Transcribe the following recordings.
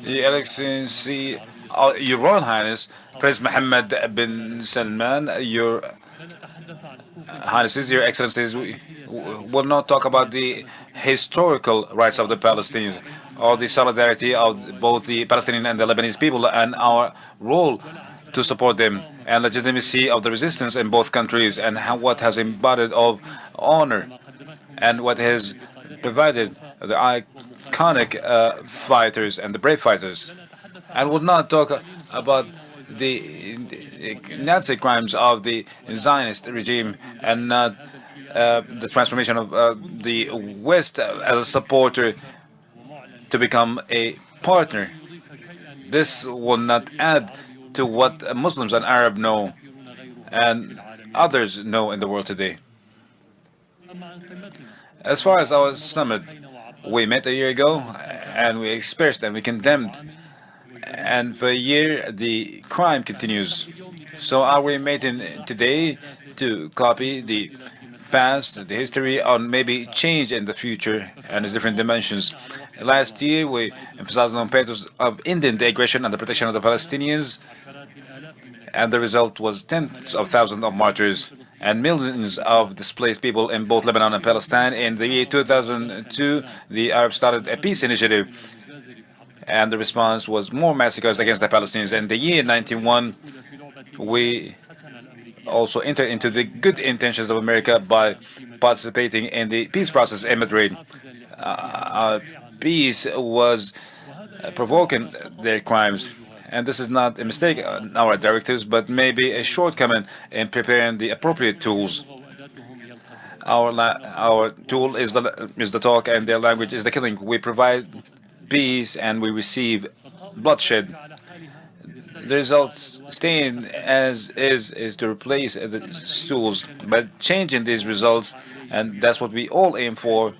Your Excellency, Your Royal Highness, Prince Mohammed bin Salman, Your Highnesses, Your Excellencies, we will not talk about the historical rights of the Palestinians or the solidarity of both the Palestinian and the Lebanese people and our role to support them and legitimacy of the resistance in both countries and what has embodied of honor and what has provided the iconic fighters and the brave fighters. And would not talk about the Nazi crimes of the Zionist regime and not the transformation of the West as a supporter to become a partner. This will not add to what Muslims and Arab know and others know in the world today. As far as our summit, we met a year ago and we expressed and we condemned. And for a year, the crime continues. So are we meeting today to copy the past, the history, or maybe change in the future and its different dimensions? Last year, we emphasized on purpose of ending the aggression and the protection of the Palestinians, and the result was tens of thousands of martyrs and millions of displaced people in both Lebanon and Palestine. In the year 2002, the Arabs started a peace initiative, and the response was more massacres against the Palestinians. In the year 91, we also entered into the good intentions of America by participating in the peace process in Madrid. Peace was provoking their crimes. And this is not a mistake on our directives, but maybe a shortcoming in preparing the appropriate tools. Our tool is the talk, and their language is the killing. We provide peace, and we receive bloodshed. The results staying as is to replace the tools, but changing these results, and that's what we all aim for,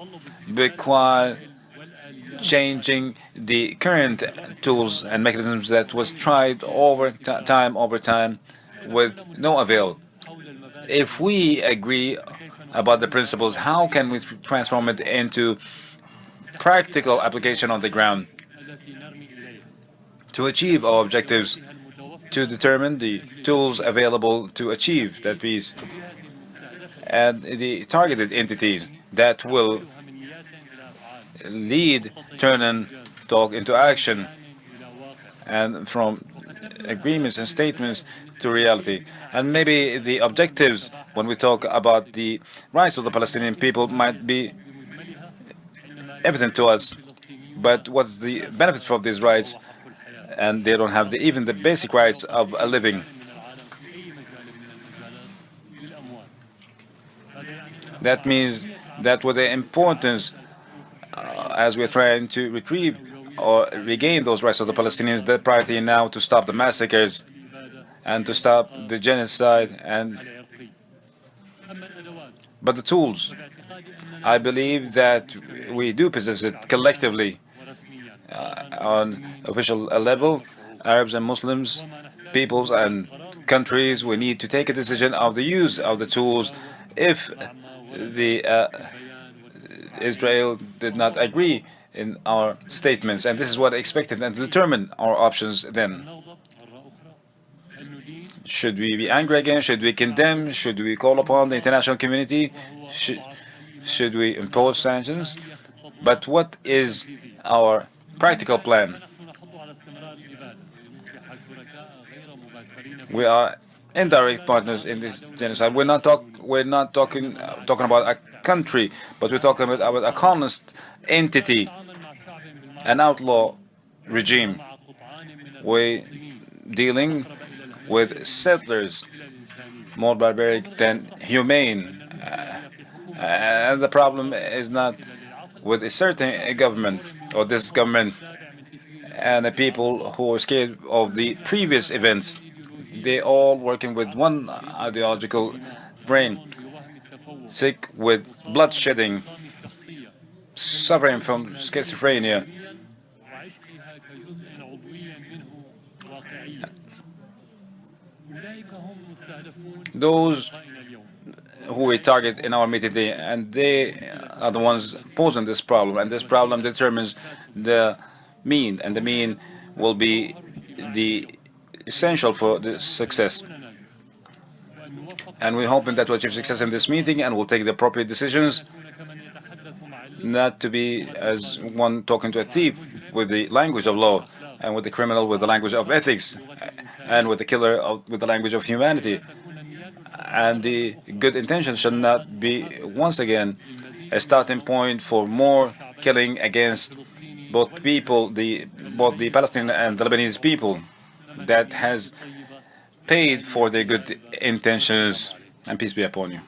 require changing the current tools and mechanisms that was tried over time with no avail. If we agree about the principles, how can we transform it into practical application on the ground to achieve our objectives, to determine the tools available to achieve that peace, and the targeted entities that will lead turning talk into action, and from agreements and statements to reality. And maybe the objectives when we talk about the rights of the Palestinian people might be evident to us, but what's the benefit from these rights? And they don't have even the basic rights of a living. That means that with the importance as we're trying to retrieve or regain those rights of the Palestinians, the priority now to stop the massacres and to stop the genocide. But the tools, I believe that we do possess it collectively on official level, Arabs and Muslims, peoples and countries. We need to take a decision of the use of the tools if the Israel did not agree in our statements, and this is what I expected, and to determine our options then. Should we be angry again? Should we condemn? Should we call upon the international community? Should we impose sanctions? But what is our practical plan? We are indirect partners in this genocide. We're not talking about a country, but we're talking about a colonist entity, an outlaw regime. We're dealing with settlers, more barbaric than humane. And the problem is not with a certain government or this government and the people who are scared of the previous events. They all working with one ideological brain, sick with bloodshedding, suffering from schizophrenia. Those who we target in our meeting today, and they are the ones posing this problem, and this problem determines the mean, and the mean will be the essential for the success. And we're hoping that we'll achieve success in this meeting and we'll take the appropriate decisions, not to be as one talking to a thief with the language of law, and with the criminal with the language of ethics, and with the killer with the language of humanity. And the good intentions should not be once again a starting point for more killing against both people, both the Palestinian and the Lebanese people, that has paid for their good intentions. And peace be upon you.